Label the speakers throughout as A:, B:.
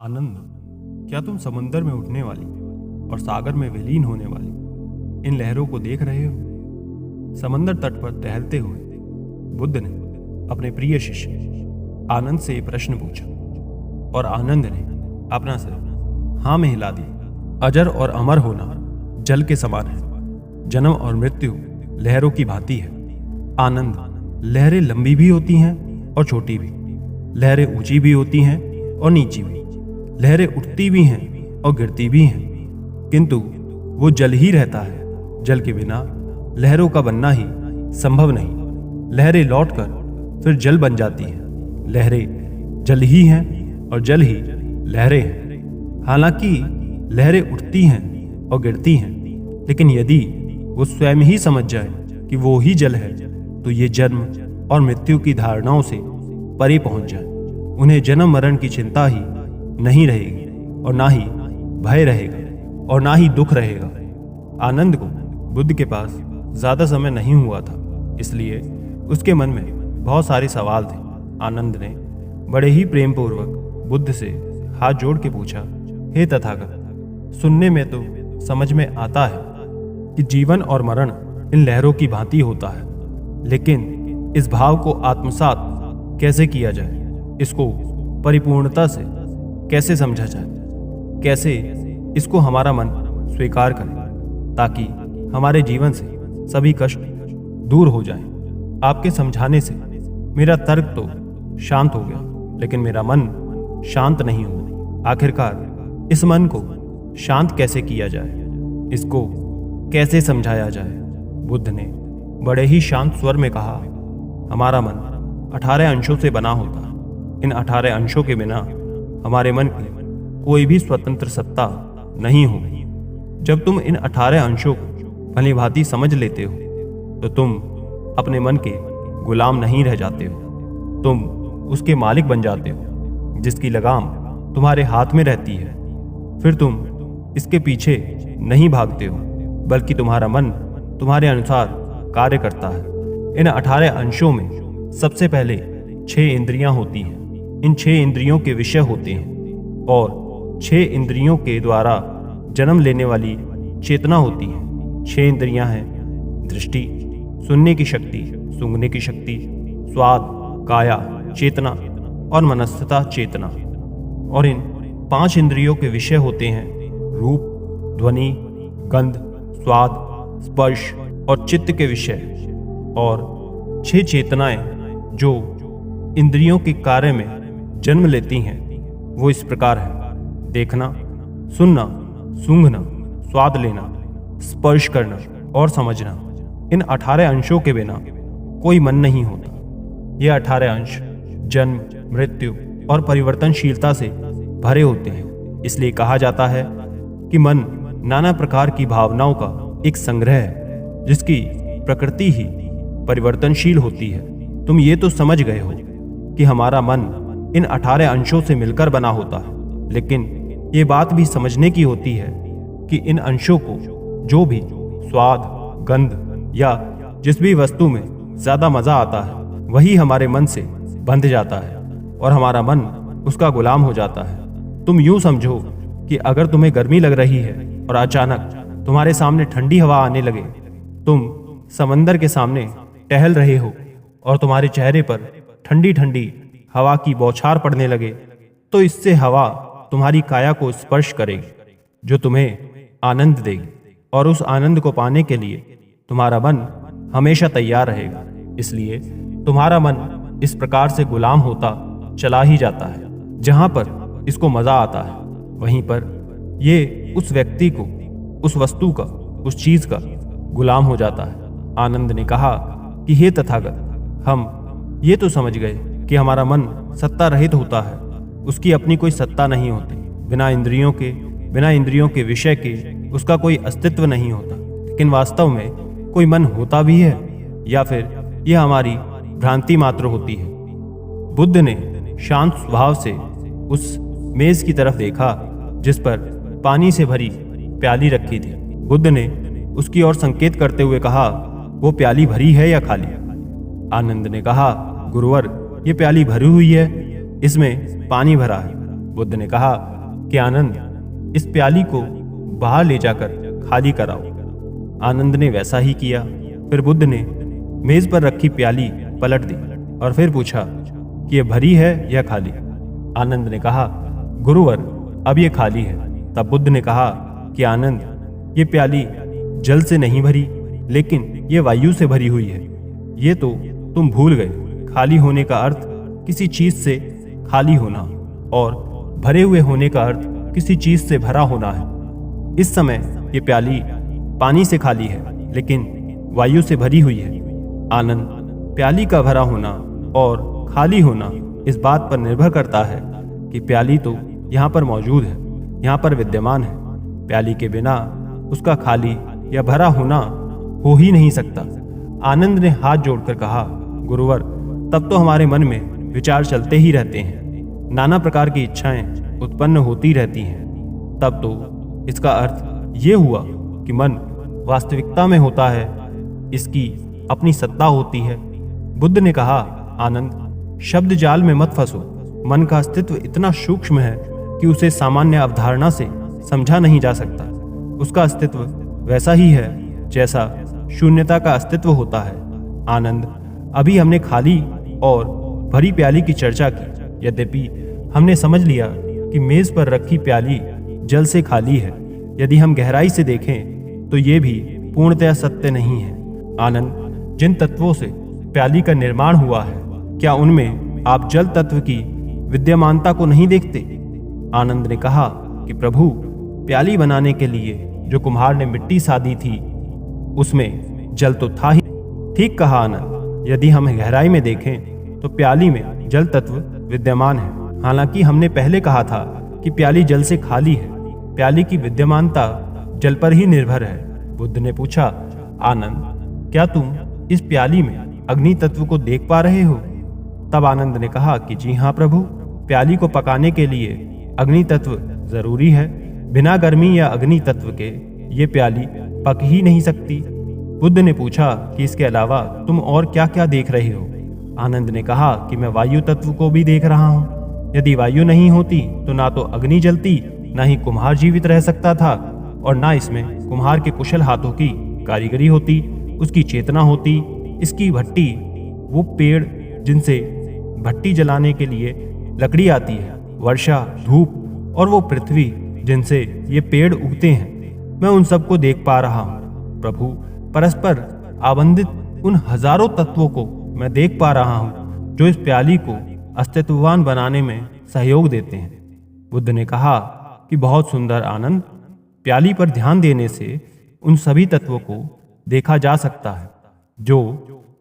A: आनंद, क्या तुम समुंदर में उठने वाली और सागर में विलीन होने वाली इन लहरों को देख रहे हो? समंदर तट पर टहलते हुए बुद्ध ने अपने प्रिय शिष्य आनंद से ये प्रश्न पूछा और आनंद ने अपना सिर हाँ में हिला दिया। अजर और अमर होना जल के समान है, जन्म और मृत्यु लहरों की भांति है। आनंद, लहरें लंबी भी होती हैं और छोटी भी, लहरें ऊंची भी होती हैं और नीची भी, लहरें उठती भी हैं और गिरती भी हैं, किंतु वो जल ही रहता है। जल के बिना लहरों का बनना ही संभव नहीं। लहरें लौटकर फिर जल बन जाती हैं। लहरें जल ही हैं और जल ही लहरें हैं। हालांकि लहरें उठती हैं और गिरती हैं, लेकिन यदि वो स्वयं ही समझ जाए कि वो ही जल है, तो ये जन्म और मृत्यु की धारणाओं से परे पहुंच जाए। उन्हें जन्म मरण की चिंता ही नहीं रहेगी, और ना ही भय रहेगा और ना ही दुख रहेगा। आनंद को बुद्ध के पास ज्यादा समय नहीं हुआ था, इसलिए उसके मन में बहुत सारे सवाल थे। आनंद ने बड़े ही प्रेम पूर्वक बुद्ध से हाथ जोड़ के पूछा, हे तथागत, सुनने में तो समझ में आता है कि जीवन और मरण इन लहरों की भांति होता है, लेकिन इस भाव को आत्मसात कैसे किया जाए? इसको परिपूर्णता से कैसे समझा जाए? कैसे इसको हमारा मन स्वीकार करे, ताकि हमारे जीवन से सभी कष्ट दूर हो जाएं? आपके समझाने से मेरा तर्क तो शांत हो गया, लेकिन मेरा मन शांत नहीं हुआ। आखिरकार इस मन को शांत कैसे किया जाए? इसको कैसे समझाया जाए? बुद्ध ने बड़े ही शांत स्वर में कहा, हमारा मन 18 अंशों से बना होता है। इन 18 अंशों के बिना हमारे मन की कोई भी स्वतंत्र सत्ता नहीं होगी। जब तुम इन 18 अंशों को भली भांति समझ लेते हो, तो तुम अपने मन के गुलाम नहीं रह जाते हो, तुम उसके मालिक बन जाते हो, जिसकी लगाम तुम्हारे हाथ में रहती है। फिर तुम इसके पीछे नहीं भागते हो, बल्कि तुम्हारा मन तुम्हारे अनुसार कार्य करता है। इन 18 अंशों में सबसे पहले 6 इंद्रियां होती हैं। इन 6 इंद्रियों के विषय होते हैं, और 6 इंद्रियों के द्वारा जन्म लेने वाली चेतना होती है। 6 इंद्रियां हैं दृष्टि, सुनने की शक्ति, सूंघने की शक्ति, स्वाद, काया चेतना और मनस्तता चेतना। और इन 5 इंद्रियों के विषय होते हैं रूप, ध्वनि, गंध, स्वाद, स्पर्श और चित्त के विषय। और 6 चेतनाएं जो इंद्रियों के कार्य में जन्म लेती हैं, वो इस प्रकार है: देखना, सुनना, सूंघना, स्वाद लेना, स्पर्श करना और समझना। इन 18 अंशों के बिना कोई मन नहीं होता। ये 18 अंश जन्म, मृत्यु और परिवर्तनशीलता से भरे होते हैं। इसलिए कहा जाता है कि मन नाना प्रकार की भावनाओं का एक संग्रह है, जिसकी प्रकृति ही परिवर्तनशील होती है। तुम ये तो समझ गए हो कि हमारा मन इन 18 अंशों से मिलकर बना होता है, लेकिन ये बात भी समझने की होती है कि इन अंशों को जो भी स्वाद, गंध या जिस भी वस्तु में ज्यादा मजा आता है, वही हमारे मन से बंध जाता है और हमारा मन उसका गुलाम हो जाता है। तुम यूं समझो कि अगर तुम्हें गर्मी लग रही है और अचानक तुम्हारे सामने ठंडी हवा आने लगे, तुम समंदर के सामने टहल रहे हो और तुम्हारे चेहरे पर ठंडी ठंडी हवा की बौछार पड़ने लगे, तो इससे हवा तुम्हारी काया को स्पर्श करेगी, जो तुम्हें आनंद देगी, और उस आनंद को पाने के लिए तुम्हारा मन हमेशा तैयार रहेगा। इसलिए तुम्हारा मन इस प्रकार से गुलाम होता चला ही जाता है। जहां पर इसको मजा आता है, वहीं पर ये उस व्यक्ति को, उस वस्तु का, उस चीज का गुलाम हो जाता है। आनंद ने कहा कि हे तथागत, हम ये तो समझ गए कि हमारा मन सत्ता रहित होता है, उसकी अपनी कोई सत्ता नहीं होती। बिना इंद्रियों के विषय के उसका कोई अस्तित्व नहीं होता। लेकिन वास्तव में कोई मन होता भी है, या फिर यह हमारी भ्रांति मात्र होती है? बुद्ध ने शांत स्वभाव से उस मेज की तरफ देखा जिस पर पानी से भरी प्याली रखी थी। बुद्ध ने उसकी ओर संकेत करते हुए कहा, वो प्याली भरी है या खाली? आनंद ने कहा, गुरुवर, ये प्याली भरी हुई है, इसमें पानी भरा है। बुद्ध ने कहा कि आनंद, इस प्याली को बाहर ले जाकर खाली कराओ। आनंद ने वैसा ही किया। फिर बुद्ध ने मेज पर रखी प्याली पलट दी और फिर पूछा कि यह भरी है या खाली। आनंद ने कहा, गुरुवर, अब ये खाली है। तब बुद्ध ने कहा कि आनंद, ये प्याली जल से नहीं भरी, लेकिन ये वायु से भरी हुई है। ये तो तुम भूल गए। खाली होने का अर्थ किसी चीज से खाली होना और भरे हुए होने का अर्थ किसी चीज से भरा होना है। इस समय ये प्याली पानी से खाली है, लेकिन वायु से भरी हुई है। आनंद, प्याली का भरा होना और खाली होना इस बात पर निर्भर करता है कि प्याली तो यहाँ पर मौजूद है, यहाँ पर विद्यमान है। प्याली के बिना उसका खाली या भरा होना हो ही नहीं सकता। आनंद ने हाथ जोड़कर कहा, गुरुवर, तब तो हमारे मन में विचार चलते ही रहते हैं, नाना प्रकार की इच्छाएं उत्पन्न होती रहती हैं। तब तो इसका अर्थ ये हुआ कि मन वास्तविकता में होता है, इसकी अपनी सत्ता होती है। बुद्ध ने कहा, आनंद, शब्द जाल में मत फंसो। मन का अस्तित्व इतना सूक्ष्म है कि उसे सामान्य अवधारणा से समझा नहीं जा सकता। उसका अस्तित्व वैसा ही है जैसा शून्यता का अस्तित्व होता है। आनंद, अभी हमने खाली और भरी प्याली की चर्चा की। यद्यपि हमने समझ लिया कि मेज पर रखी प्याली जल से खाली है, यदि हम गहराई से देखें तो ये भी पूर्णतया सत्य नहीं है। आनंद, जिन तत्वों से प्याली का निर्माण हुआ है, क्या उनमें आप जल तत्व की विद्यमानता को नहीं देखते? आनंद ने कहा कि प्रभु, प्याली बनाने के लिए जो कुम्हार ने मिट्टी साधी थी, उसमें जल तो था ही। ठीक कहा आनंद, यदि हम गहराई में देखें तो प्याली में जल तत्व विद्यमान है। हालांकि हमने पहले कहा था कि प्याली जल से खाली है। प्याली की विद्यमानता जल पर ही निर्भर है। बुद्ध ने पूछा, आनंद, क्या तुम इस प्याली में अग्नि तत्व को देख पा रहे हो? तब आनंद ने कहा कि जी हाँ प्रभु, प्याली को पकाने के लिए अग्नि तत्व जरूरी है। बिना गर्मी या अग्नि तत्व के ये प्याली पक ही नहीं सकती। बुद्ध ने पूछा कि इसके अलावा तुम और क्या क्या देख रहे हो? आनंद ने कहा कि मैं वायु तत्व को भी देख रहा हूँ। यदि वायु नहीं होती तो ना तो अग्नि जलती, ना ही कुम्हार जीवित रह सकता था, और ना इसमें कुम्हार के कुशल हाथों की कारीगरी होती, उसकी चेतना होती। इसकी भट्टी, वो पेड़ जिनसे भट्टी जलाने के लिए लकड़ी आती है, वर्षा, धूप, और वो पृथ्वी जिनसे ये पेड़ उगते हैं, मैं उन सबको देख पा रहा हूँ। प्रभु, परस्पर आबंधित उन हजारों तत्वों को मैं देख पा रहा हूँ जो इस प्याली को अस्तित्ववान बनाने में सहयोग देते हैं। बुद्ध ने कहा कि बहुत सुंदर आनंद, प्याली पर ध्यान देने से उन सभी तत्वों को देखा जा सकता है जो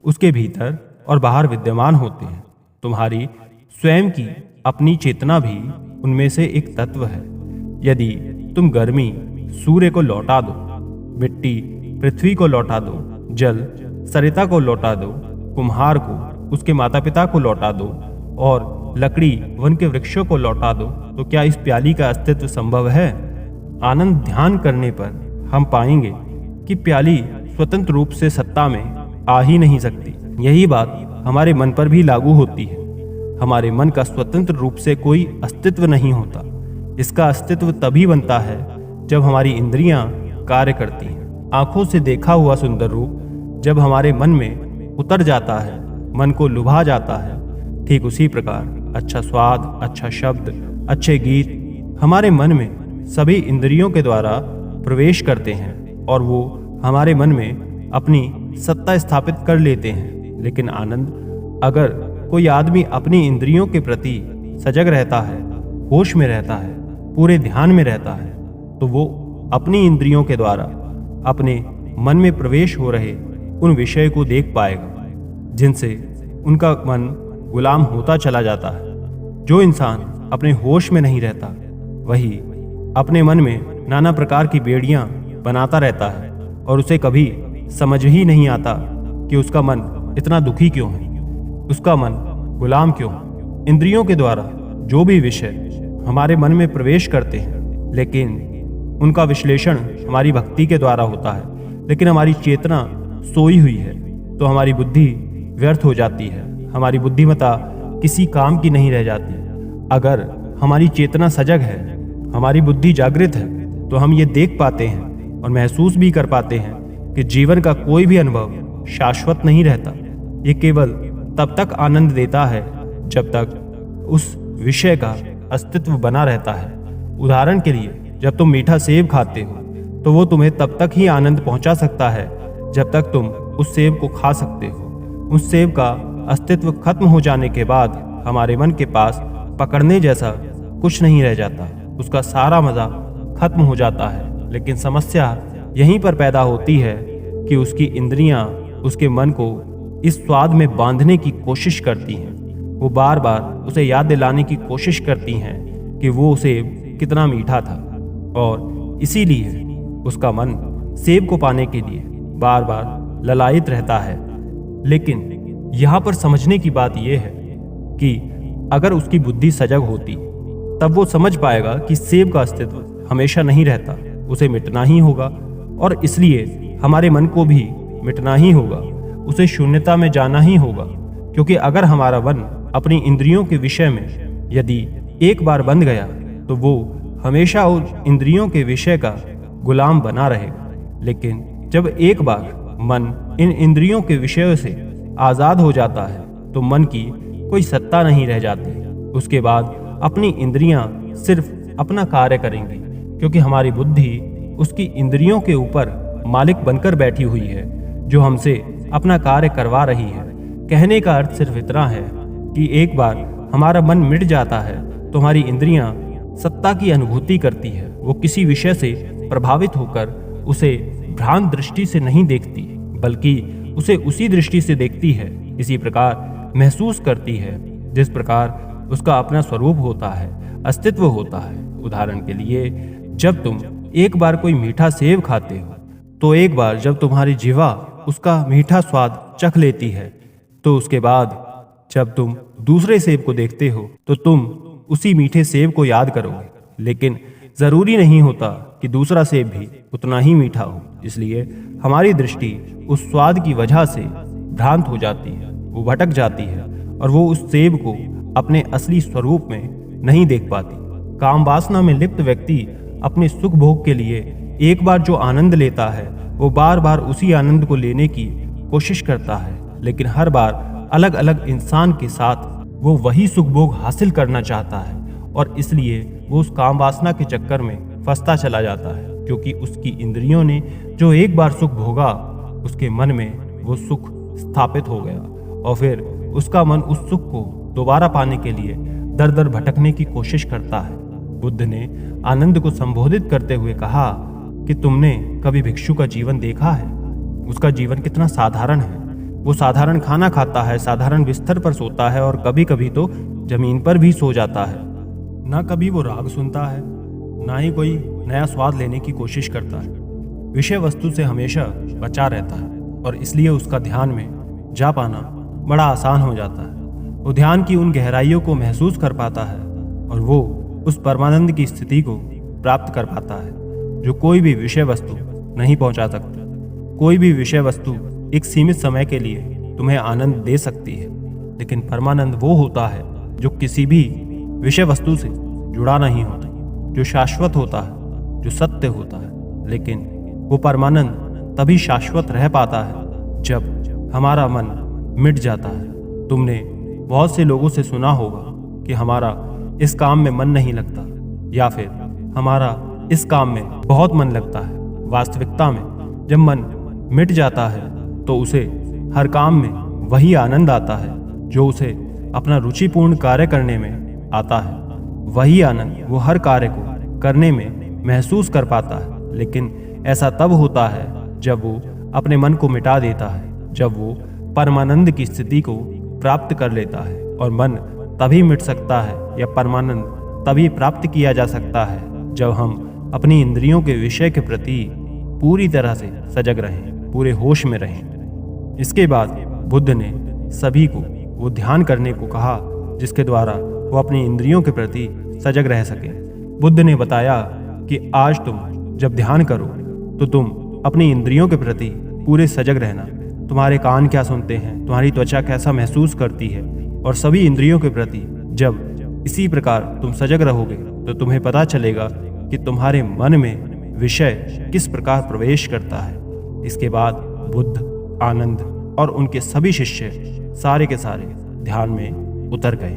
A: उसके भीतर और बाहर विद्यमान होते हैं। तुम्हारी स्वयं की अपनी चेतना भी उनमें से एक तत्व है। यदि तुम गर्मी सूर्य को लौटा दो, मिट्टी पृथ्वी को लौटा दो, जल सरिता को लौटा दो, कुम्हार को उसके माता पिता को लौटा दो, और लकड़ी वन के वृक्षों को लौटा दो, तो क्या इस प्याली का अस्तित्व संभव है? आनंद, ध्यान करने पर हम पाएंगे कि प्याली स्वतंत्र रूप से सत्ता में आ ही नहीं सकती। यही बात हमारे मन पर भी लागू होती है। हमारे मन का स्वतंत्र रूप से कोई अस्तित्व नहीं होता। इसका अस्तित्व तभी बनता है जब हमारी इंद्रियां कार्य करती हैं। आंखों से देखा हुआ सुंदर रूप जब हमारे मन में उतर जाता है, मन को लुभा जाता है, ठीक उसी प्रकार अच्छा स्वाद, अच्छा शब्द, अच्छे गीत हमारे मन में सभी इंद्रियों के द्वारा प्रवेश करते हैं और वो हमारे मन में अपनी सत्ता स्थापित कर लेते हैं। लेकिन आनंद, अगर कोई आदमी अपनी इंद्रियों के प्रति सजग रहता है, होश में रहता है, पूरे ध्यान में रहता है, तो वो अपनी इंद्रियों के द्वारा अपने मन में प्रवेश हो रहे उन विषय को देख पाएगा जिनसे उनका मन गुलाम होता चला जाता है। जो इंसान अपने होश में नहीं रहता, वही अपने मन में नाना प्रकार की बेड़ियां बनाता रहता है और उसे कभी समझ ही नहीं आता कि उसका मन इतना दुखी क्यों है, उसका मन गुलाम क्यों है। इंद्रियों के द्वारा जो भी विषय हमारे मन में प्रवेश करते हैं, लेकिन उनका विश्लेषण हमारी भक्ति के द्वारा होता है, लेकिन हमारी चेतना सोई हुई है, तो हमारी बुद्धि व्यर्थ हो जाती है, हमारी बुद्धिमत्ता किसी काम की नहीं रह जाती। अगर हमारी चेतना सजग है, हमारी बुद्धि जागृत है, तो हम ये देख पाते हैं और महसूस भी कर पाते हैं कि जीवन का कोई भी अनुभव शाश्वत नहीं रहता। ये केवल तब तक आनंद देता है जब तक उस विषय का अस्तित्व बना रहता है। उदाहरण के लिए, जब तुम मीठा सेब खाते हो तो वो तुम्हें तब तक ही आनंद पहुंचा सकता है जब तक तुम उस सेब को खा सकते हो। उस सेब का अस्तित्व खत्म हो जाने के बाद हमारे मन के पास पकड़ने जैसा कुछ नहीं रह जाता, उसका सारा मजा खत्म हो जाता है। लेकिन समस्या यहीं पर पैदा होती है कि उसकी इंद्रियां उसके मन को इस स्वाद में बांधने की कोशिश करती हैं। वो बार बार उसे याद दिलाने की कोशिश करती हैं कि वो सेब कितना मीठा था, और इसीलिए उसका मन सेब को पाने के लिए बार बार ललायित रहता है। लेकिन यहाँ पर समझने की बात यह है कि अगर उसकी बुद्धि सजग होती तब वो समझ पाएगा कि सेब का अस्तित्व हमेशा नहीं रहता, उसे मिटना ही होगा, और इसलिए हमारे मन को भी मिटना ही होगा, उसे शून्यता में जाना ही होगा। क्योंकि अगर हमारा मन अपनी इंद्रियों के विषय में यदि एक बार बंध गया तो वो हमेशा उस इंद्रियों के विषय का गुलाम बना रहेगा। लेकिन जब एक बार मन इन इंद्रियों के विषयों से आज़ाद हो जाता है तो मन की कोई सत्ता नहीं रह जाती। उसके बाद अपनी इंद्रियां सिर्फ अपना कार्य करेंगी, क्योंकि हमारी बुद्धि उसकी इंद्रियों के ऊपर मालिक बनकर बैठी हुई है, जो हमसे अपना कार्य करवा रही है। कहने का अर्थ सिर्फ इतना है कि एक बार हमारा मन मिट जाता है तो हमारी इंद्रियां सत्ता की अनुभूति करती है। वो किसी विषय से प्रभावित होकर उसे भ्रांत दृष्टि से नहीं देखती, बल्कि उसे उसी दृष्टि से देखती है, इसी प्रकार महसूस करती है जिस प्रकार उसका अपना स्वरूप होता है, अस्तित्व होता है। उदाहरण के लिए, जब तुम एक बार कोई मीठा सेब खाते हो तो एक बार जब तुम्हारी जिह्वा उसका मीठा स्वाद चख लेती है तो उसके बाद जब तुम दूसरे सेब को देखते हो तो तुम उसी मीठे सेब को याद करोगे। लेकिन जरूरी नहीं होता कि दूसरा सेब भी उतना ही मीठा हो, इसलिए हमारी दृष्टि उस स्वाद की वजह से भ्रांत हो जाती है, वो भटक जाती है और वो उस सेब को अपने असली स्वरूप में नहीं देख पाती। काम वासना में लिप्त व्यक्ति अपने सुख भोग के लिए एक बार जो आनंद लेता है वो बार बार उसी आनंद को लेने की कोशिश करता है, लेकिन हर बार अलग अलग इंसान के साथ वो वही सुख भोग हासिल करना चाहता है, और इसलिए वो उस काम वासना के चक्कर में फंसता चला जाता है। क्योंकि उसकी इंद्रियों ने जो एक बार सुख भोगा, उसके मन में वो सुख स्थापित हो गया, और फिर उसका मन उस सुख को दोबारा पाने के लिए दर दर भटकने की कोशिश करता है। बुद्ध ने आनंद को संबोधित करते हुए कहा कि तुमने कभी भिक्षु का जीवन देखा है? उसका जीवन कितना साधारण है। वो साधारण खाना खाता है, साधारण बिस्तर पर सोता है, और कभी कभी तो जमीन पर भी सो जाता है। ना कभी वो राग सुनता है, ना ही कोई नया स्वाद लेने की कोशिश करता है। विषय वस्तु से हमेशा बचा रहता है, और इसलिए उसका ध्यान में जा पाना बड़ा आसान हो जाता है। वो ध्यान की उन गहराइयों को महसूस कर पाता है, और वो उस परमानंद की स्थिति को प्राप्त कर पाता है जो कोई भी विषय वस्तु नहीं पहुंचा सकती। कोई भी विषय वस्तु एक सीमित समय के लिए तुम्हें आनंद दे सकती है, लेकिन परमानंद वो होता है जो किसी भी विषय वस्तु से जुड़ा नहीं होता, जो शाश्वत होता है, जो सत्य होता है। लेकिन वो परमानंद तभी शाश्वत रह पाता है जब हमारा मन मिट जाता है। तुमने बहुत से लोगों से सुना होगा कि हमारा इस काम में मन नहीं लगता, या फिर हमारा इस काम में बहुत मन लगता है। वास्तविकता में जब मन मिट जाता है तो उसे हर काम में वही आनंद आता है जो उसे अपना रुचिपूर्ण कार्य करने में आता है। वही आनंद वो हर कार्य को करने में महसूस कर पाता है। लेकिन ऐसा तब होता है जब वो अपने मन को मिटा देता है, जब वो परमानंद की स्थिति को प्राप्त कर लेता है। और मन तभी मिट सकता है या परमानंद तभी प्राप्त किया जा सकता है जब हम अपनी इंद्रियों के विषय के प्रति पूरी तरह से सजग रहें, पूरे होश में रहें। इसके बाद बुद्ध ने सभी को वो ध्यान करने को कहा जिसके द्वारा वो अपनी इंद्रियों के प्रति सजग रह सके। बुद्ध ने बताया कि आज तुम जब ध्यान करो तो तुम अपनी इंद्रियों के प्रति पूरे सजग रहना। तुम्हारे कान क्या सुनते हैं, तुम्हारी त्वचा कैसा महसूस करती है, और सभी इंद्रियों के प्रति जब इसी प्रकार तुम सजग रहोगे तो तुम्हें पता चलेगा कि तुम्हारे मन में विषय किस प्रकार प्रवेश करता है। इसके बाद बुद्ध, आनंद और उनके सभी शिष्य सारे के सारे ध्यान में उतर गए।